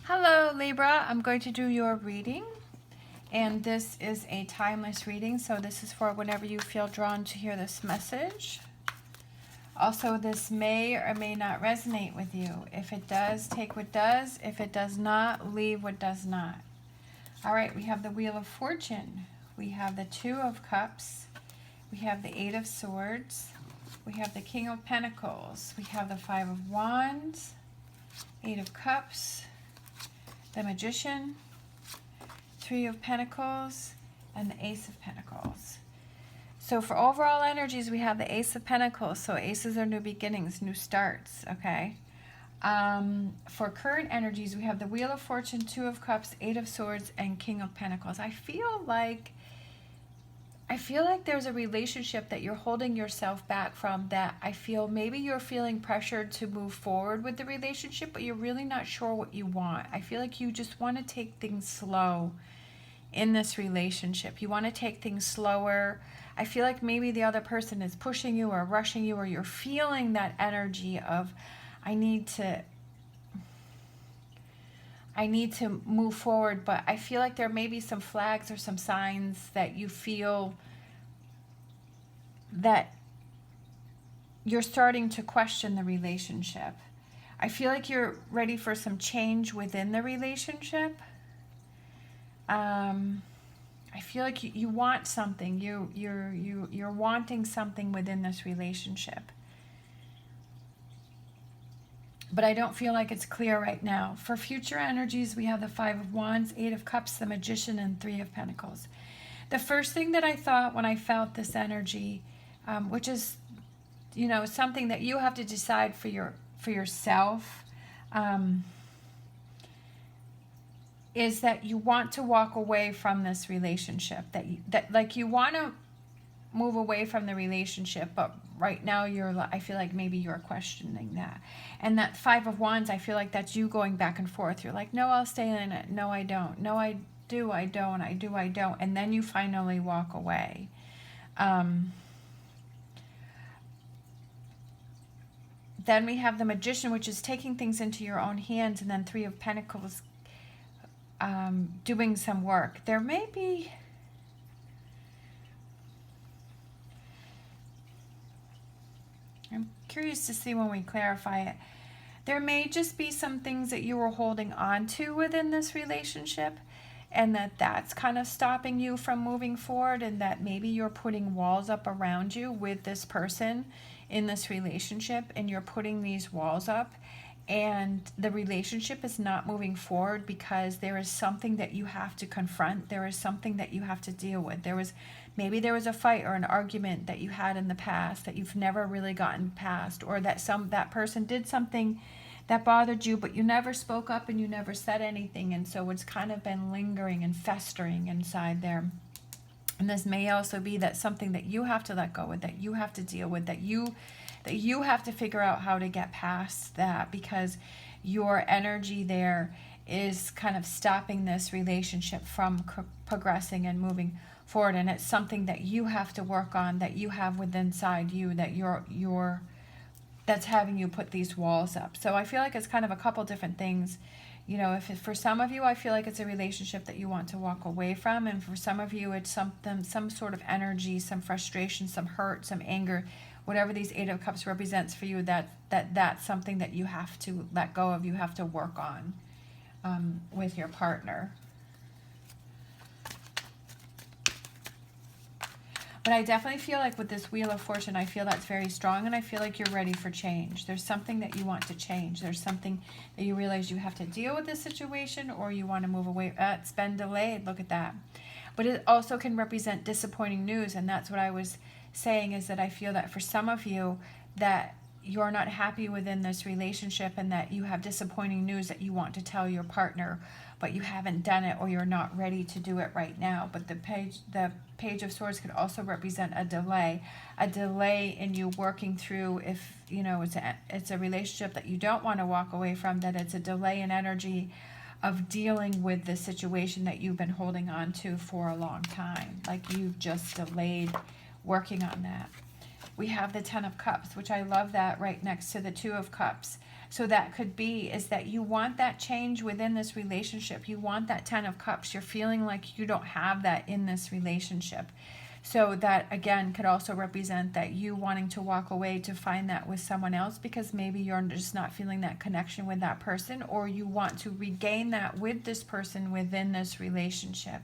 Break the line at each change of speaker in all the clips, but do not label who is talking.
Hello Libra, I'm going to do your reading, and this is a timeless reading, so this is for whenever you feel drawn to hear this message. Also, this may or may not resonate with you. If it does, take what does. If it does not, leave what does not. All right, we have the Wheel of Fortune. We have the Two of Cups. We have the Eight of Swords. We have the King of Pentacles. We have the Five of Wands, Eight of Cups, the Magician, Three of Pentacles, and the Ace of Pentacles. So for overall energies, we have the Ace of Pentacles. So aces are new beginnings, new starts, okay? For current energies, we have the Wheel of Fortune, Two of Cups, Eight of Swords, and King of Pentacles. I feel like there's a relationship that you're holding yourself back from, that I feel maybe you're feeling pressured to move forward with the relationship, but you're really not sure what you want. I feel like you just want to take things slow in this relationship. You want to take things slower. I feel like maybe the other person is pushing you or rushing you, or you're feeling that energy of, I need to move forward, but I feel like there may be some flags or some signs that you feel that you're starting to question the relationship. I feel like you're ready for some change within the relationship. I feel like you want something. You're wanting something within this relationship. But I don't feel like it's clear right now. For future energies, we have the Five of Wands, Eight of Cups, the Magician, and Three of Pentacles. The first thing that I thought when I felt this energy, which is, something that you have to decide for yourself, is that you want to walk away from this relationship. That you want to move away from the relationship, but right now I feel like maybe you're questioning that. And that Five of Wands, I feel like that's you going back and forth. You're like, no, I'll stay in it. No, I don't. No, I do. I don't. I do. I don't. And then you finally walk away. Then we have the Magician, which is taking things into your own hands, and then Three of Pentacles, doing some work. There may be... I'm curious to see when we clarify it. There may just be some things that you were holding on to within this relationship, and that's kind of stopping you from moving forward, and that maybe you're putting walls up around you with this person in this relationship, and you're putting these walls up, and the relationship is not moving forward because there is something that you have to confront. There is something that you have to deal with. Maybe there was a fight or an argument that you had in the past that you've never really gotten past, or that person did something that bothered you, but you never spoke up and you never said anything, and so it's kind of been lingering and festering inside there. And this may also be that something that you have to let go with, that you have to deal with, that you have to figure out how to get past that, because your energy there is kind of stopping this relationship from progressing and moving forward. And it's something that you have to work on, that you have within inside you, that that's having you put these walls up. So I feel like it's kind of a couple different things. For some of you, I feel like it's a relationship that you want to walk away from, and for some of you, it's some sort of energy, some frustration, some hurt, some anger, whatever these Eight of Cups represents for you. That's something that you have to let go of. You have to work on with your partner. But I definitely feel like with this Wheel of Fortune, I feel that's very strong, and I feel like you're ready for change. There's something that you want to change. There's something that you realize you have to deal with this situation, or you want to move away. It's been delayed. Look at that. But it also can represent disappointing news, and that's what I was saying, is that I feel that for some of you, that you're not happy within this relationship, and that you have disappointing news that you want to tell your partner, but you haven't done it, or you're not ready to do it right now. But the Page of Swords could also represent a delay in you working through, if it's a relationship that you don't want to walk away from, that it's a delay in energy of dealing with the situation that you've been holding on to for a long time. Like you've just delayed working on that. We have the Ten of Cups, which I love that, right next to the Two of Cups. So that could be is that you want that change within this relationship. You want that 10 of Cups. You're feeling like you don't have that in this relationship. So that, again, could also represent that you wanting to walk away to find that with someone else, because maybe you're just not feeling that connection with that person, or you want to regain that with this person within this relationship.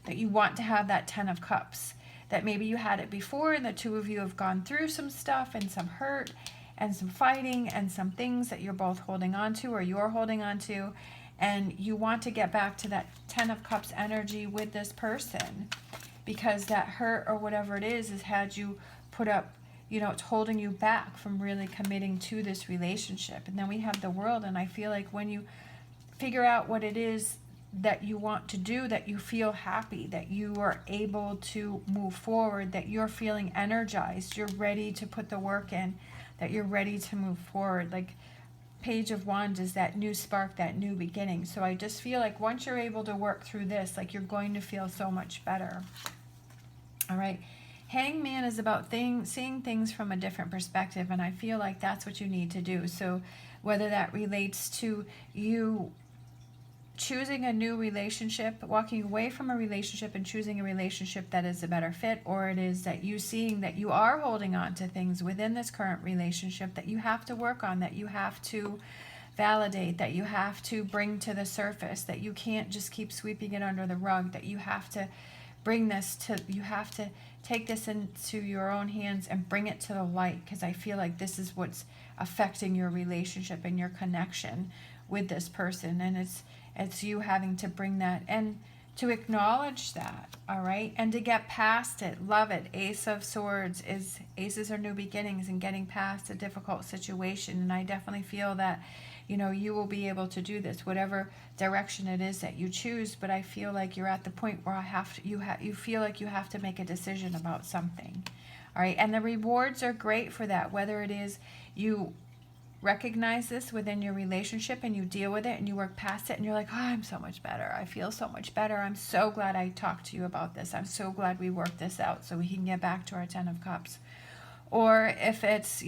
That you want to have that 10 of Cups. That maybe you had it before and the two of you have gone through some stuff and some hurt and some fighting and some things that you're both holding on to, or you're holding on to, and you want to get back to that 10 of Cups energy with this person, because that hurt or whatever it is has had you put up, it's holding you back from really committing to this relationship. And then we have the World, and I feel like when you figure out what it is that you want to do, that you feel happy, that you are able to move forward, that you're feeling energized, you're ready to put the work in, that you're ready to move forward. Like Page of Wands is that new spark, that new beginning. So I just feel like once you're able to work through this, like you're going to feel so much better. All right. Hangman is about seeing things from a different perspective, and I feel like that's what you need to do. So whether that relates to you choosing a new relationship, walking away from a relationship and choosing a relationship that is a better fit, or it is that you seeing that you are holding on to things within this current relationship that you have to work on, that you have to validate, that you have to bring to the surface, that you can't just keep sweeping it under the rug, that you have to you have to take this into your own hands and bring it to the light, because I feel like this is what's affecting your relationship and your connection with this person. And it's you having to bring that and to acknowledge that, all right, and to get past it. Love it. Ace of Swords aces are new beginnings and getting past a difficult situation. And I definitely feel that, you will be able to do this, whatever direction it is that you choose. But I feel like you're at the point where you feel like you have to make a decision about something, all right. And the rewards are great for that, whether it is you recognize this within your relationship and you deal with it and you work past it and you're like, oh, I'm so much better. I feel so much better. I'm so glad I talked to you about this. I'm so glad we worked this out so we can get back to our 10 of Cups. Or if it's,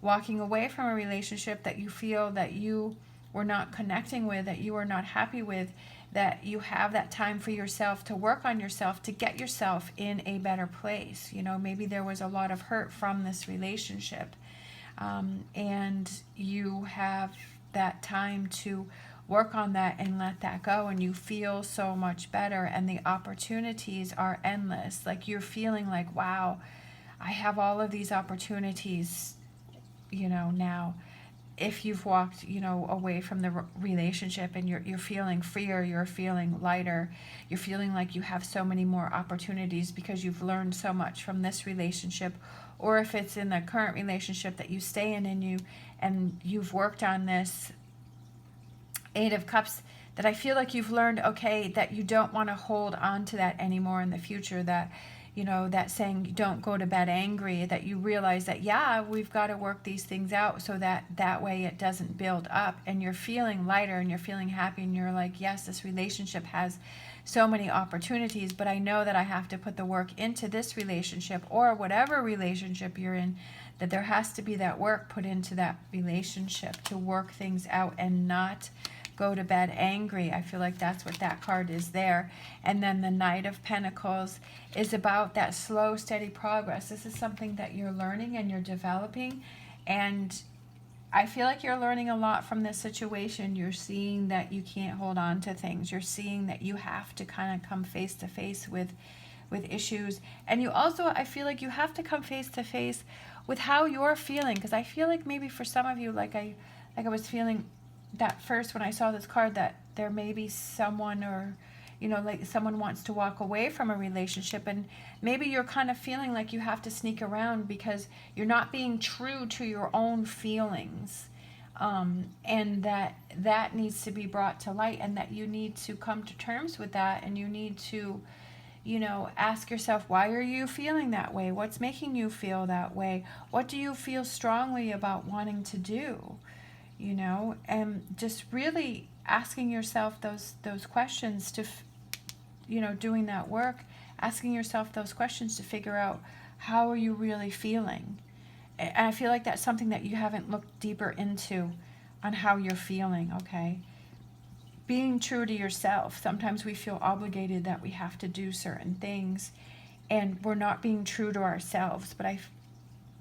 walking away from a relationship that you feel that you were not connecting with, that you were not happy with, that you have that time for yourself to work on yourself, to get yourself in a better place. Maybe there was a lot of hurt from this relationship. And you have that time to work on that and let that go, and you feel so much better, and the opportunities are endless. Like you're feeling like, wow, I have all of these opportunities, now. If you've walked, away from the relationship and you're feeling freer, you're feeling lighter, you're feeling like you have so many more opportunities because you've learned so much from this relationship. Or if it's in the current relationship that you stay in and you've worked on this 8 of Cups, that I feel like you've learned, okay, that you don't want to hold on to that anymore in the future, that that saying, don't go to bed angry, that you realize that, yeah, we've got to work these things out so that way it doesn't build up, and you're feeling lighter and you're feeling happy, and you're like, yes, this relationship has so many opportunities, but I know that I have to put the work into this relationship or whatever relationship you're in, that there has to be that work put into that relationship to work things out and not go to bed angry. I feel like that's what that card is there. And then the Knight of Pentacles is about that slow, steady progress. This is something that you're learning and you're developing, and I feel like you're learning a lot from this situation. You're seeing that you can't hold on to things. You're seeing that you have to kind of come face to face with issues. And you also, I feel like you have to come face to face with how you're feeling, because I feel like maybe for some of you, like I was feeling that first when I saw this card, that there may be someone, or like someone wants to walk away from a relationship, and maybe you're kind of feeling like you have to sneak around because you're not being true to your own feelings, and that needs to be brought to light, and that you need to come to terms with that, and you need to ask yourself, why are you feeling that way? What's making you feel that way? What do you feel strongly about wanting to do? And just really asking yourself those questions to, doing that work, asking yourself those questions to figure out, how are you really feeling? And I feel like that's something that you haven't looked deeper into on how you're feeling, okay? Being true to yourself. Sometimes we feel obligated that we have to do certain things, and we're not being true to ourselves. But I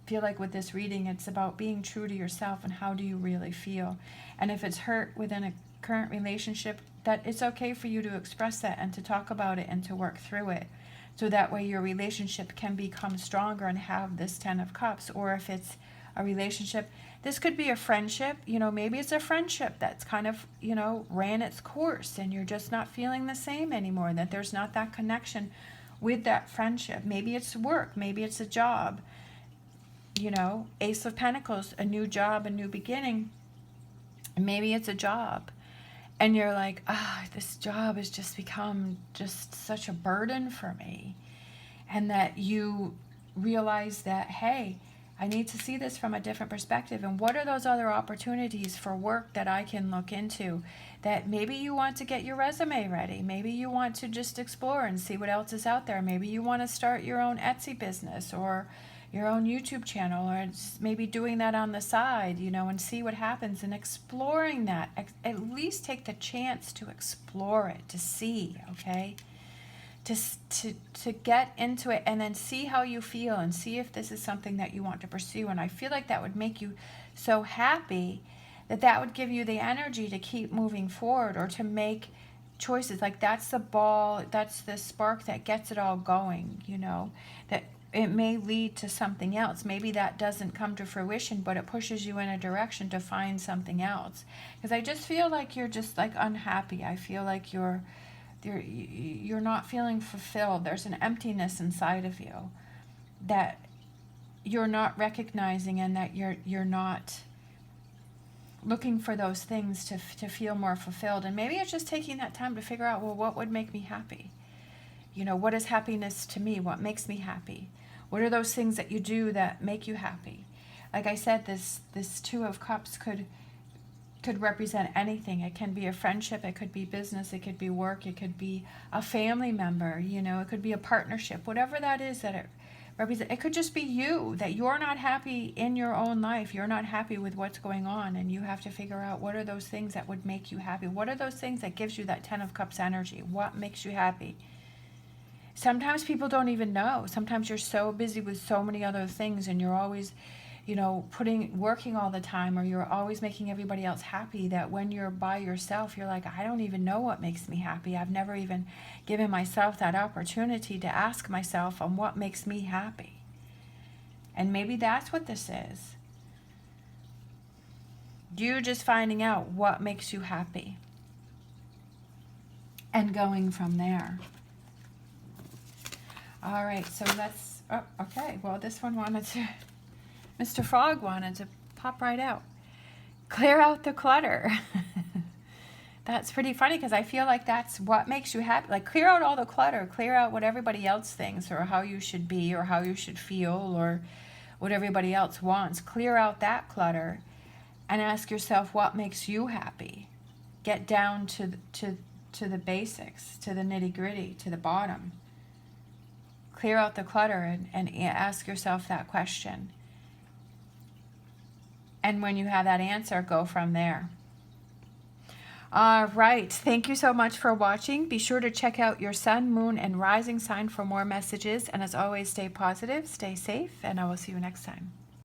feel like with this reading, it's about being true to yourself and how do you really feel. And if it's hurt within a current relationship, that it's okay for you to express that and to talk about it and to work through it. So that way your relationship can become stronger and have this 10 of Cups. Or if it's a relationship, this could be a friendship. You know, maybe it's a friendship that's kind of, you know, ran its course and you're just not feeling the same anymore, that there's not that connection with that friendship. Maybe it's work, maybe it's a job. You know, Ace of Pentacles, a new job, a new beginning. Maybe it's a job. And you're like, this job has just become just such a burden for me. And that you realize that, hey, I need to see this from a different perspective. And what are those other opportunities for work that I can look into? That maybe you want to get your resume ready. Maybe you want to just explore and see what else is out there. Maybe you want to start your own Etsy business or your own YouTube channel, or maybe doing that on the side, you know, and see what happens and exploring that. At least take the chance to explore it, to see, okay? To get into it and then see how you feel and see if this is something that you want to pursue. And I feel like that would make you so happy that that would give you the energy to keep moving forward or to make choices. Like that's the ball, that's the spark that gets it all going, you know, that it may lead to something else. Maybe that doesn't come to fruition, but it pushes you in a direction to find something else. Because I just feel like you're just like unhappy. I feel like you're not feeling fulfilled. There's an emptiness inside of you that you're not recognizing, and that you're not looking for those things to feel more fulfilled. And maybe it's just taking that time to figure out, well, what would make me happy? You know, what is happiness to me? What makes me happy? What are those things that you do that make you happy? Like I said, this Two of Cups could represent anything. It can be a friendship, it could be business, it could be work, it could be a family member, you know, it could be a partnership, whatever that is that it represents. It could just be you, that you're not happy in your own life. You're not happy with what's going on, and you have to figure out what are those things that would make you happy. What are those things that gives you that 10 of Cups energy? What makes you happy? Sometimes people don't even know. Sometimes you're so busy with so many other things, and you're always, you know, working all the time, or you're always making everybody else happy, that when you're by yourself, you're like, I don't even know what makes me happy. I've never even given myself that opportunity to ask myself on what makes me happy. And maybe that's what this is. You just finding out what makes you happy and going from there. All right, so let's, okay, well, this one wanted to, Mr. Frog wanted to pop right out. Clear out the clutter. That's pretty funny, because I feel like that's what makes you happy. Like, clear out all the clutter. Clear out what everybody else thinks, or how you should be, or how you should feel, or what everybody else wants. Clear out that clutter and ask yourself what makes you happy. Get down to the basics, to the nitty-gritty, to the bottom. Clear out the clutter and ask yourself that question. And when you have that answer, go from there. All right. Thank you so much for watching. Be sure to check out your sun, moon, and rising sign for more messages. And as always, stay positive, stay safe, and I will see you next time.